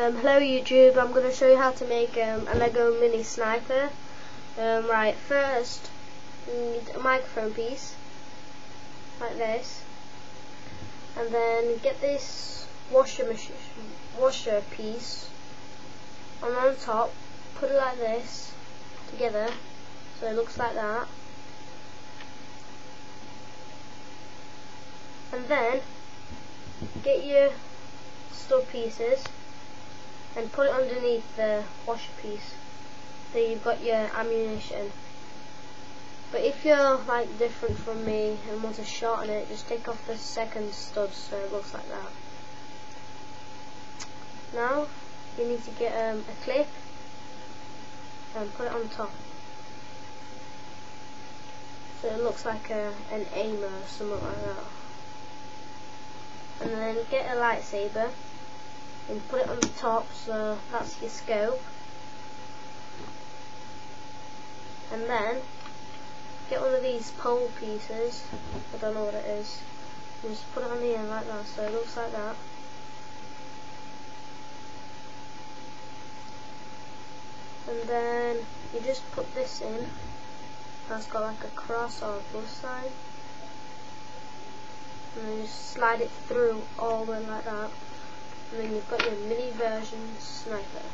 Hello YouTube, I'm going to show you how to make a Lego mini sniper. Right, first you need a microphone piece, like this, and then get this washer piece on top, put it like this, together, so it looks like that, and then get your stud pieces and put it underneath the washer piece. There you've got your ammunition. But if you're like different from me and want to shorten it, just take off the second stud so it looks like that. Now you need to get a clip and put it on top, so it looks like an aimer or something like that. And then get a lightsaber and put it on the top, so that's your scope. And then get one of these pole pieces, I don't know what it is, and just put it on the end like that, so it looks like that. And then you just put this in, that's got like a cross or a plus sign, and then just slide it through all the way like that. And then you've got your mini version sniper.